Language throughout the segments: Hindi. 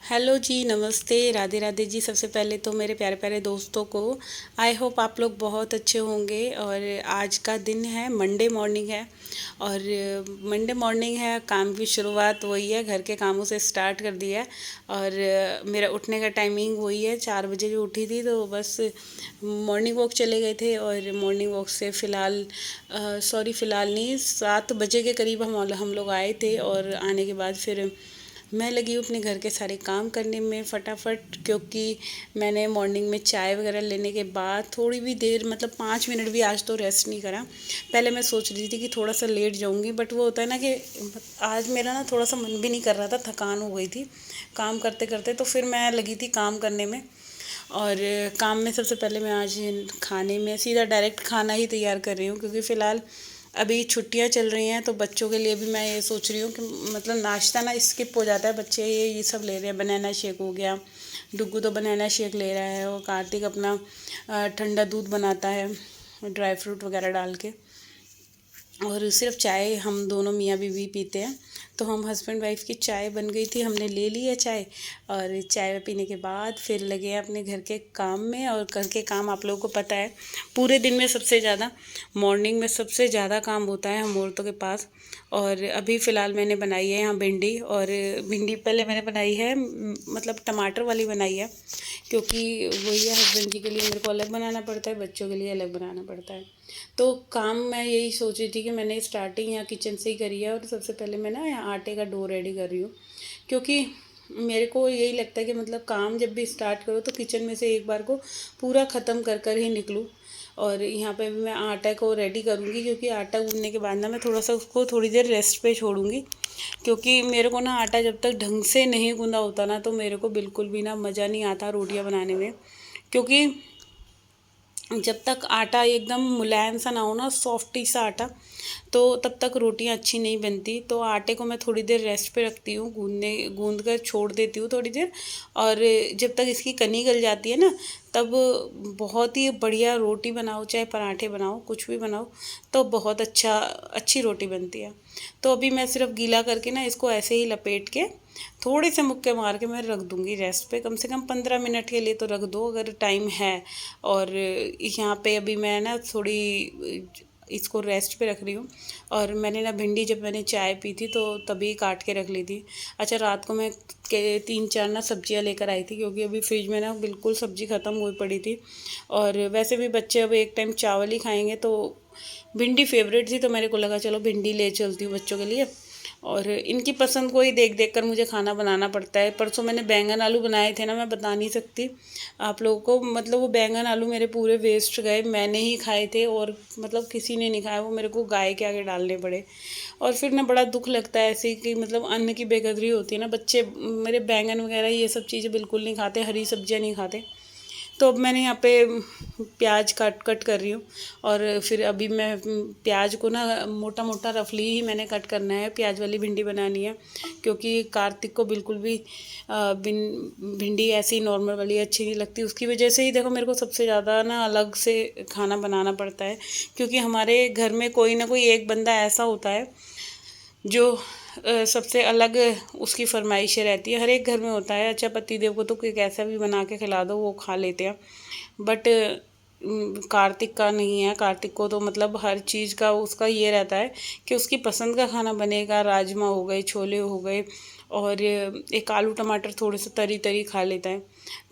हेलो जी, नमस्ते, राधे राधे जी। सबसे पहले तो मेरे प्यारे प्यारे दोस्तों को आई होप आप लोग बहुत अच्छे होंगे। और आज का दिन है, मंडे मॉर्निंग है। और मंडे मॉर्निंग है, काम की शुरुआत वही है, घर के कामों से स्टार्ट कर दिया है। और मेरा उठने का टाइमिंग वही है, 4 बजे जो उठी थी, तो बस मॉर्निंग वॉक चले गए थे। और मॉर्निंग वॉक से फ़िलहाल फ़िलहाल नहीं, 7 बजे के करीब हम लोग आए थे। और आने के बाद फिर मैं लगी हूँ अपने घर के सारे काम करने में फटाफट, क्योंकि मैंने मॉर्निंग में चाय वगैरह लेने के बाद थोड़ी भी देर, मतलब 5 मिनट भी आज तो रेस्ट नहीं करा। पहले मैं सोच रही थी कि थोड़ा सा लेट जाऊंगी, बट वो होता है ना कि आज मेरा ना थोड़ा सा मन भी नहीं कर रहा था, थकान हो गई थी काम करते करते। तो फिर मैं लगी थी काम करने में। और काम में सबसे पहले मैं आज खाने में सीधा डायरेक्ट खाना ही तैयार कर रही हूँ, क्योंकि फ़िलहाल अभी छुट्टियां चल रही हैं। तो बच्चों के लिए भी मैं ये सोच रही हूँ कि मतलब नाश्ता ना स्किप हो जाता है, बच्चे ये सब ले रहे हैं। बनाना शेक हो गया, डुग्गू तो बनाना शेक ले रहा है, और कार्तिक अपना ठंडा दूध बनाता है ड्राई फ्रूट वगैरह डाल के। और सिर्फ चाय हम दोनों मियाँ बीवी पीते हैं। तो हम हस्बैंड वाइफ की चाय बन गई थी, हमने ले ली है चाय। और चाय पीने के बाद फिर लगे हैं अपने घर के काम में। और घर के काम आप लोगों को पता है, पूरे दिन में सबसे ज़्यादा मॉर्निंग में सबसे ज़्यादा काम होता है हम औरतों के पास। और अभी फ़िलहाल मैंने बनाई है यहाँ भिंडी। और भिंडी पहले मैंने बनाई है, मतलब टमाटर वाली बनाई है, क्योंकि वही है, हस्बैंड जी के लिए मेरे को अलग बनाना पड़ता है, बच्चों के लिए अलग बनाना पड़ता है। तो काम मैं यही सोच रही थी कि मैंने स्टार्टिंग यहाँ किचन से ही करी है। और सबसे पहले मैं ना यहाँ आटे का डो रेडी कर रही हूँ, क्योंकि मेरे को यही लगता है कि मतलब काम जब भी स्टार्ट करो तो किचन में से एक बार को पूरा ख़त्म कर कर ही निकलूँ। और यहाँ पे भी मैं आटा को रेडी करूँगी, क्योंकि आटा गूँथने के बाद ना मैं थोड़ा सा उसको थोड़ी देर रेस्ट पे छोड़ूंगी। क्योंकि मेरे को ना आटा जब तक ढंग से नहीं गूँधा होता ना, तो मेरे को बिल्कुल भी ना मज़ा नहीं आता रोटियाँ बनाने में। क्योंकि जब तक आटा एकदम मुलायम सा ना हो ना, सॉफ्टी सा आटा, तो तब तक रोटियां अच्छी नहीं बनती। तो आटे को मैं थोड़ी देर रेस्ट पे रखती हूँ, गूंद कर छोड़ देती हूँ थोड़ी देर। और जब तक इसकी कनी गल जाती है ना, तब बहुत ही बढ़िया रोटी बनाओ, चाहे पराठे बनाओ, कुछ भी बनाओ, तो बहुत अच्छी रोटी बनती है। तो अभी मैं सिर्फ गीला करके ना इसको ऐसे ही लपेट के थोड़े से मुक्के मार के मैं रख दूँगी रेस्ट पे, कम से कम 15 मिनट के लिए तो रख दो अगर टाइम है। और यहाँ पे अभी मैं ना थोड़ी इसको रेस्ट पे रख रही हूँ। और मैंने ना भिंडी जब मैंने चाय पी थी तो तभी काट के रख ली थी। अच्छा, रात को मैं के 3-4 ना सब्जियाँ लेकर आई थी, क्योंकि अभी फ्रिज में ना बिल्कुल सब्जी ख़त्म हुई पड़ी थी। और वैसे भी बच्चे अब एक टाइम चावल ही खाएंगे, तो भिंडी फेवरेट थी, तो मेरे को लगा चलो भिंडी ले चलती हूँ बच्चों के लिए। और इनकी पसंद को ही देख देख कर मुझे खाना बनाना पड़ता है। परसों मैंने बैंगन आलू बनाए थे ना, मैं बता नहीं सकती आप लोगों को, मतलब वो बैंगन आलू मेरे पूरे वेस्ट गए, मैंने ही खाए थे। और मतलब किसी ने नहीं खाया, वो मेरे को गाय के आगे डालने पड़े। और फिर ना बड़ा दुख लगता है ऐसे कि मतलब अन्न की बेकदरी होती है ना। बच्चे मेरे बैंगन वगैरह ये सब चीज़ें बिल्कुल नहीं खाते, हरी सब्जियाँ नहीं खाते। तो अब मैंने यहाँ पे प्याज कट कट कर रही हूँ। और फिर अभी मैं प्याज को ना मोटा मोटा रफली ही मैंने कट करना है, प्याज वाली भिंडी बनानी है। क्योंकि कार्तिक को बिल्कुल भी भिंडी ऐसी नॉर्मल वाली अच्छी नहीं लगती, उसकी वजह से ही देखो मेरे को सबसे ज़्यादा ना अलग से खाना बनाना पड़ता है। क्योंकि हमारे घर में कोई ना कोई एक बंदा ऐसा होता है जो सबसे अलग उसकी फरमाइशें रहती है, हर एक घर में होता है। अच्छा, पति देव को तो कोई कैसा भी बना के खिला दो वो खा लेते हैं, बट कार्तिक का नहीं है। कार्तिक को तो मतलब हर चीज़ का उसका ये रहता है कि उसकी पसंद का खाना बनेगा। राजमा हो गए, छोले हो गए, और एक आलू टमाटर थोड़े से तरी तरी खा लेता है।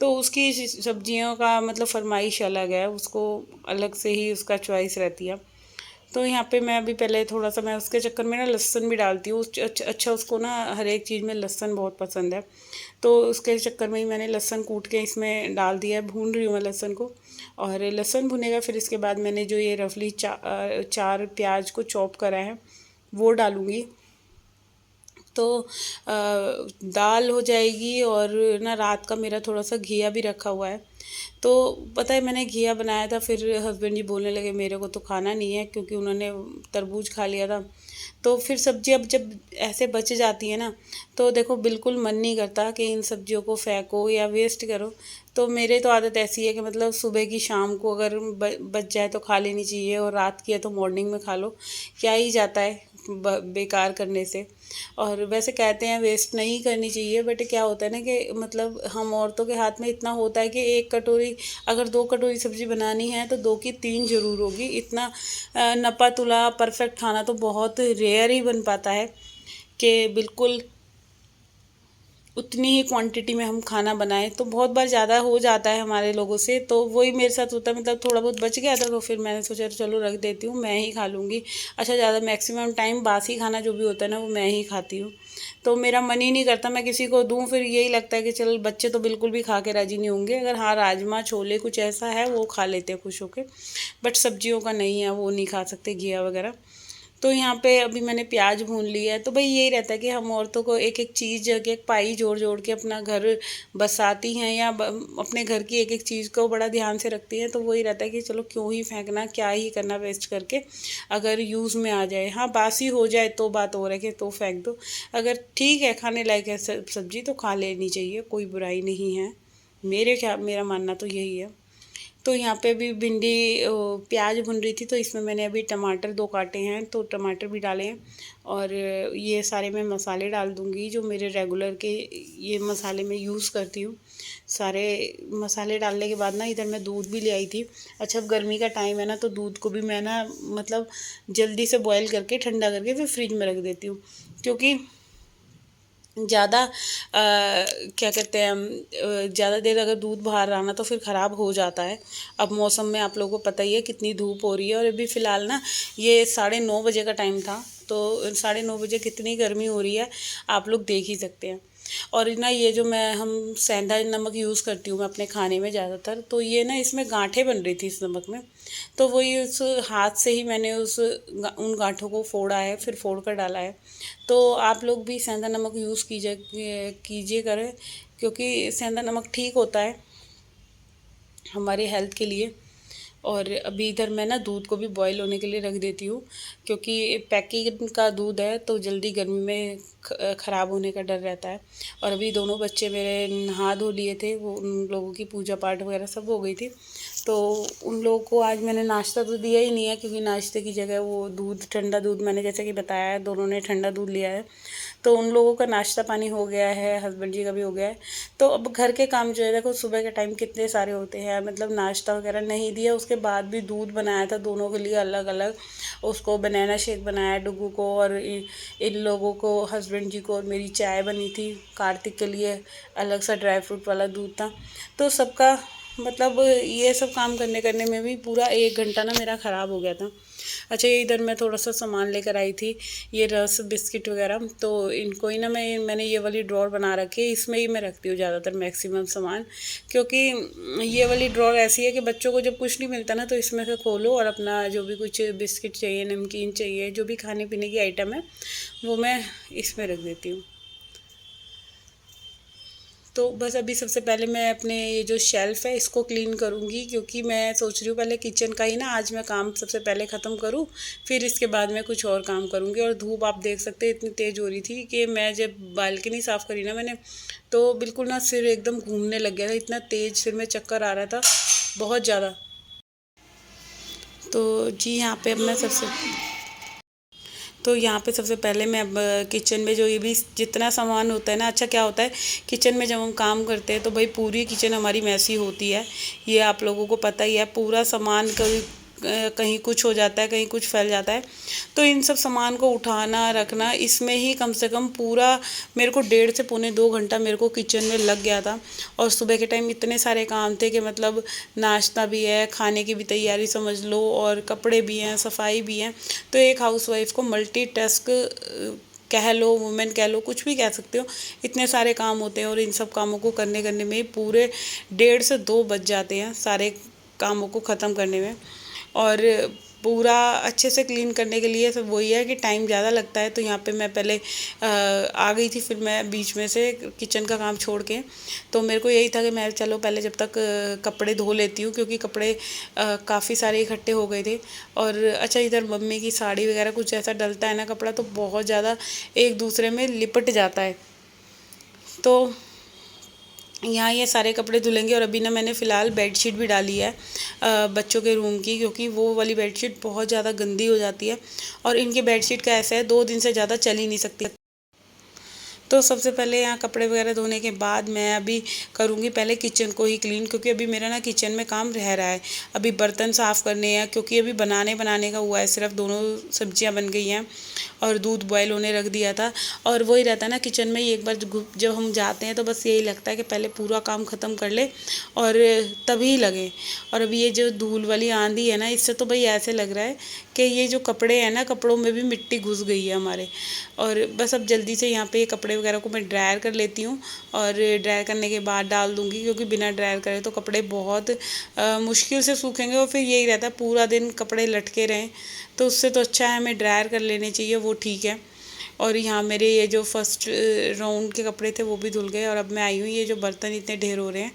तो उसकी सब्जियों का मतलब फरमाइश अलग है, उसको अलग से ही उसका चॉइस रहती है। तो यहाँ पे मैं अभी पहले थोड़ा सा मैं उसके चक्कर में ना लहसुन भी डालती हूँ। अच्छा, उसको ना हर एक चीज़ में लहसुन बहुत पसंद है। तो उसके चक्कर में ही मैंने लहसुन कूट के इसमें डाल दिया है, भून रही हूँ मैं लहसुन को। और लहसुन भुनेगा, फिर इसके बाद मैंने जो ये रफली 4 प्याज को चॉप करा है वो डालूँगी। तो दाल हो जाएगी। और ना रात का मेरा थोड़ा सा घिया भी रखा हुआ है। तो पता है, मैंने घिया बनाया था, फिर हस्बैंड जी बोलने लगे मेरे को तो खाना नहीं है, क्योंकि उन्होंने तरबूज खा लिया था। तो फिर सब्जी अब जब ऐसे बच जाती है ना, तो देखो बिल्कुल मन नहीं करता कि इन सब्जियों को फेंको या वेस्ट करो। तो मेरे तो आदत ऐसी है कि मतलब सुबह की शाम को अगर बच जाए तो खा लेनी चाहिए, और रात की है तो मॉर्निंग में खा लो, क्या ही जाता है बेकार करने से। और वैसे कहते हैं वेस्ट नहीं करनी चाहिए, बट क्या होता है ना कि मतलब हम औरतों के हाथ में इतना होता है कि एक कटोरी, अगर 2 कटोरी सब्ज़ी बनानी है तो 2 की 3 ज़रूर होगी। इतना नपा तुला परफेक्ट खाना तो बहुत रेयर ही बन पाता है कि बिल्कुल उतनी ही क्वांटिटी में हम खाना बनाएं। तो बहुत बार ज़्यादा हो जाता है हमारे लोगों से, तो वही मेरे साथ होता है। मतलब थोड़ा बहुत बच गया था तो फिर मैंने सोचा चलो रख देती हूँ, मैं ही खा लूँगी। अच्छा, ज़्यादा मैक्सिमम टाइम बासी खाना जो भी होता है ना वो मैं ही खाती हूँ, तो मेरा मन ही नहीं करता मैं किसी को दूँ। फिर यही लगता है कि चल बच्चे तो बिल्कुल भी खा के राज़ी नहीं होंगे। अगर हाँ राजमा छोले कुछ ऐसा है वो खा लेते हैं खुश होके, बट सब्जियों का नहीं है, वो नहीं खा सकते, घिया वगैरह। तो यहाँ पे अभी मैंने प्याज भून लिया है। तो भाई यही रहता है कि हम औरतों को एक एक चीज़, एक एक पाई जोड़ जोड़ के अपना घर बसाती हैं, या अपने घर की एक एक चीज़ को बड़ा ध्यान से रखती हैं। तो वही रहता है कि चलो क्यों ही फेंकना, क्या ही करना वेस्ट करके, अगर यूज़ में आ जाए। हाँ बासी हो जाए तो बात और है कि तो फेंक दो, अगर ठीक है खाने लायक है सब्जी तो खा लेनी चाहिए, कोई बुराई नहीं है। मेरा मानना तो यही है। तो यहाँ पे भी भिंडी प्याज भुन रही थी, तो इसमें मैंने अभी टमाटर 2 काटे हैं, तो टमाटर भी डाले हैं। और ये सारे मैं मसाले डाल दूँगी जो मेरे रेगुलर के ये मसाले मैं यूज़ करती हूँ। सारे मसाले डालने के बाद ना इधर मैं दूध भी ले आई थी। अच्छा, अब गर्मी का टाइम है ना, तो दूध को भी मैं ना मतलब जल्दी से बॉयल करके ठंडा करके फिर फ्रिज में रख देती हूँ, क्योंकि ज़्यादा क्या कहते हैं ज़्यादा देर अगर दूध बाहर रहा ना तो फिर ख़राब हो जाता है। अब मौसम में आप लोगों को पता ही है कितनी धूप हो रही है, और अभी फ़िलहाल ना ये 9:30 बजे का टाइम था, तो 9:30 बजे कितनी गर्मी हो रही है आप लोग देख ही सकते हैं। और ना ये जो हम सेंधा नमक यूज़ करती हूँ मैं अपने खाने में ज़्यादातर, तो ये ना इसमें गांठें बन रही थी इस नमक में, तो वही उस हाथ से ही मैंने उन गांठों को फोड़ा है, फिर फोड़ कर डाला है। तो आप लोग भी सेंधा नमक यूज़ कीजिए करें, क्योंकि सेंधा नमक ठीक होता है हमारी हेल्थ के लिए। और अभी इधर मैं ना दूध को भी बॉईल होने के लिए रख देती हूँ, क्योंकि पैकेट का दूध है तो जल्दी गर्मी में ख़राब होने का डर रहता है। और अभी दोनों बच्चे मेरे नहा धो लिए थे, वो उन लोगों की पूजा पाठ वगैरह सब हो गई थी, तो उन लोगों को आज मैंने नाश्ता तो दिया ही नहीं है, क्योंकि नाश्ते की जगह वो दूध, ठंडा दूध, मैंने जैसे कि बताया है दोनों ने ठंडा दूध लिया है, तो उन लोगों का नाश्ता पानी हो गया है, हस्बैंड जी का भी हो गया है। तो अब घर के काम जो है, देखो सुबह के टाइम कितने सारे होते हैं, मतलब नाश्ता वगैरह नहीं दिया, उसके बाद भी दूध बनाया था दोनों के लिए अलग अलग, उसको बनाना शेक बनाया डुगू को, और इन लोगों को, हस्बैंड जी को, और मेरी चाय बनी थी, कार्तिक के लिए अलग सा ड्राई फ्रूट वाला दूध था। तो सबका मतलब ये सब काम करने करने में भी पूरा 1 घंटा ना मेरा ख़राब हो गया था। अच्छा, ये इधर मैं थोड़ा सा सामान लेकर आई थी, ये रस बिस्किट वगैरह, तो इनको ही ना मैंने ये वाली ड्रॉर बना रखी है, इसमें ही मैं रखती हूँ ज़्यादातर मैक्सिमम सामान, क्योंकि ये वाली ड्रॉर ऐसी है कि बच्चों को जब कुछ नहीं मिलता ना तो इसमें से खोलो और अपना जो भी कुछ बिस्किट चाहिए, नमकीन चाहिए, जो भी खाने पीने की आइटम है वो मैं इसमें रख देती हूँ। तो बस अभी सबसे पहले मैं अपने ये जो शेल्फ़ है इसको क्लीन करूँगी, क्योंकि मैं सोच रही हूँ पहले किचन का ही ना आज मैं काम सबसे पहले ख़त्म करूँ, फिर इसके बाद मैं कुछ और काम करूँगी। और धूप आप देख सकते हैं इतनी तेज़ हो रही थी कि मैं जब बालकनी साफ़ करी ना मैंने, तो बिल्कुल ना सिर एकदम घूमने लग गया था, इतना तेज़ सिर में चक्कर आ रहा था बहुत ज़्यादा। तो जी यहाँ पे अब मैं सबसे तो यहाँ पे सबसे पहले मैं अब किचन में जो ये भी जितना सामान होता है ना, अच्छा क्या होता है किचन में जब हम काम करते हैं तो भाई पूरी किचन हमारी मैसी होती है, ये आप लोगों को पता ही है। पूरा सामान कभी कहीं कुछ हो जाता है, कहीं कुछ फैल जाता है, तो इन सब सामान को उठाना रखना, इसमें ही कम से कम पूरा मेरे को 1.5 से 2 घंटा मेरे को किचन में लग गया था। और सुबह के टाइम इतने सारे काम थे कि मतलब नाश्ता भी है, खाने की भी तैयारी समझ लो, और कपड़े भी हैं, सफाई भी है। तो एक हाउसवाइफ को मल्टीटास्क कह लो, वुमेन कह लो, कुछ भी कह सकते हो, इतने सारे काम होते हैं, और इन सब कामों को करने करने में पूरे 1.5 से 2 बज जाते हैं सारे कामों को ख़त्म करने में। और पूरा अच्छे से क्लीन करने के लिए सब वही है कि टाइम ज़्यादा लगता है। तो यहाँ पे मैं पहले आ गई थी, फिर मैं बीच में से किचन का काम छोड़ के, तो मेरे को यही था कि मैं चलो पहले जब तक कपड़े धो लेती हूँ, क्योंकि कपड़े काफ़ी सारे इकट्ठे हो गए थे। और अच्छा, इधर मम्मी की साड़ी वगैरह कुछ ऐसा डलता है ना कपड़ा, तो बहुत ज़्यादा एक दूसरे में लिपट जाता है। तो यहाँ ये सारे कपड़े धुलेंगे। और अभी ना मैंने फ़िलहाल बेडशीट भी डाली है बच्चों के रूम की, क्योंकि वो वाली बेडशीट बहुत ज़्यादा गंदी हो जाती है, और इनकी बेडशीट का ऐसा है 2 दिन से ज़्यादा चल ही नहीं सकती। तो सबसे पहले यहाँ कपड़े वगैरह धोने के बाद मैं अभी करूँगी पहले किचन को ही क्लीन, क्योंकि अभी मेरा ना किचन में काम रह रहा है। अभी बर्तन साफ़ करने हैं, क्योंकि अभी बनाने का हुआ है, सिर्फ दोनों सब्जियां बन गई हैं और दूध बॉयल होने रख दिया था। और वही रहता है ना किचन में, एक बार जब हम जाते हैं तो बस यही लगता है कि पहले पूरा काम ख़त्म कर ले और तभी लगे। और अभी ये जो धूल वाली आंधी है ना, इससे तो भाई ऐसे लग रहा है कि ये जो कपड़े हैं ना, कपड़ों में भी मिट्टी घुस गई है हमारे। और बस अब जल्दी से यहाँ पे ये कपड़े वगैरह को मैं ड्रायर कर लेती हूँ और ड्रायर करने के बाद डाल दूँगी, क्योंकि बिना ड्रायर करे तो कपड़े बहुत मुश्किल से सूखेंगे और फिर यही रहता है पूरा दिन कपड़े लटके रहें। तो उससे तो अच्छा है हमें ड्रायर कर लेने चाहिए, वो ठीक है। और यहाँ मेरे ये जो फर्स्ट राउंड के कपड़े थे वो भी धुल गए और अब मैं आई हूँ, ये जो बर्तन इतने ढेर हो रहे हैं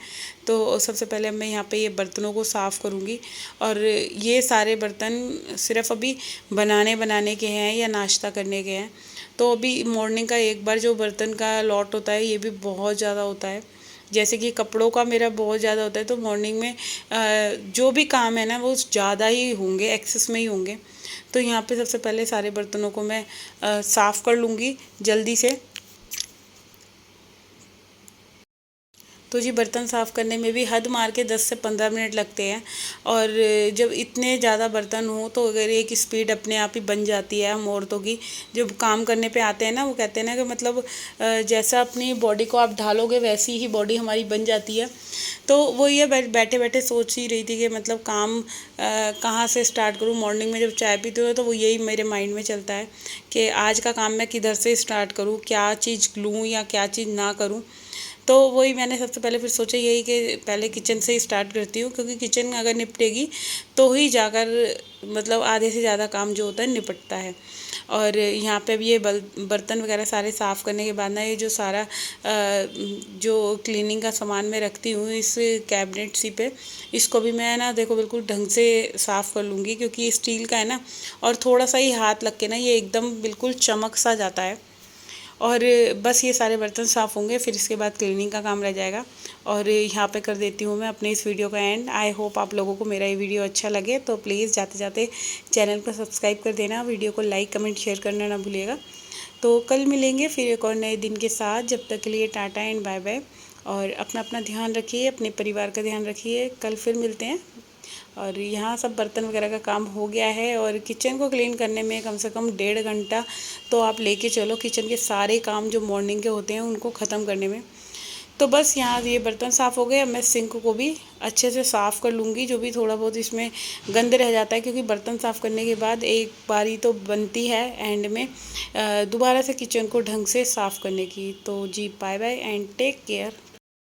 तो सबसे पहले मैं यहाँ पे ये बर्तनों को साफ़ करूँगी। और ये सारे बर्तन सिर्फ अभी बनाने के हैं या नाश्ता करने के हैं। तो अभी मॉर्निंग का एक बार जो बर्तन का लॉट होता है ये भी बहुत ज़्यादा होता है। जैसे कि कपड़ों का मेरा बहुत ज़्यादा होता है, तो मॉर्निंग में जो भी काम है ना वो ज़्यादा ही होंगे, एक्सेस में ही होंगे। तो यहाँ पे सबसे पहले सारे बर्तनों को मैं साफ़ कर लूँगी जल्दी से। तो जी बर्तन साफ़ करने में भी हद मार के 10 से 15 मिनट लगते हैं। और जब इतने ज़्यादा बर्तन हो तो अगर एक स्पीड अपने आप ही बन जाती है हम औरतों की। जब काम करने पे आते हैं ना, वो कहते हैं ना कि मतलब जैसा अपनी बॉडी को आप ढालोगे वैसी ही बॉडी हमारी बन जाती है। तो वो ये बैठे बैठे सोच ही रही थी कि मतलब काम कहाँ से स्टार्ट करूँ। मॉर्निंग में जब चाय पीती हूँ तो वो यही मेरे माइंड में चलता है कि आज का काम मैं किधर से स्टार्ट करूँ, क्या चीज़ लूँ या क्या चीज़ ना करूँ। तो वही मैंने सबसे पहले फिर सोचा यही कि पहले किचन से ही स्टार्ट करती हूँ, क्योंकि किचन अगर निपटेगी तो ही जाकर मतलब आधे से ज़्यादा काम जो होता है निपटता है। और यहाँ पे भी ये बर्तन वगैरह सारे साफ़ करने के बाद ना, ये जो सारा जो क्लीनिंग का सामान मैं रखती हूँ इस कैबिनेट सी पे, इसको भी मैं ना देखो बिल्कुल ढंग से साफ़ कर लूँगी, क्योंकि ये स्टील का है ना। और थोड़ा सा ही हाथ लग के ना ये एकदम बिल्कुल चमक सा जाता है। और बस ये सारे बर्तन साफ़ होंगे, फिर इसके बाद क्लीनिंग का काम रह जाएगा। और यहाँ पे कर देती हूँ मैं अपने इस वीडियो का एंड। आई होप आप लोगों को मेरा ये वीडियो अच्छा लगे, तो प्लीज़ जाते जाते चैनल को सब्सक्राइब कर देना, वीडियो को लाइक कमेंट शेयर करना ना भूलिएगा। तो कल मिलेंगे फिर एक और नए दिन के साथ। जब तक के लिए टाटा एंड बाय बाय। और अपना अपना ध्यान रखिए, अपने परिवार का ध्यान रखिए। कल फिर मिलते हैं। और यहाँ सब बर्तन वगैरह का काम हो गया है और किचन को क्लीन करने में कम से कम 1.5 घंटा तो आप लेके चलो, किचन के सारे काम जो मॉर्निंग के होते हैं उनको ख़त्म करने में। तो बस यहाँ ये बर्तन साफ़ हो गए। अब मैं सिंक को भी अच्छे से साफ़ कर लूँगी, जो भी थोड़ा बहुत इसमें गंद रह जाता है, क्योंकि बर्तन साफ़ करने के बाद एक बारी तो बनती है एंड में दोबारा से किचन को ढंग से साफ़ करने की। तो जी bye bye and take care.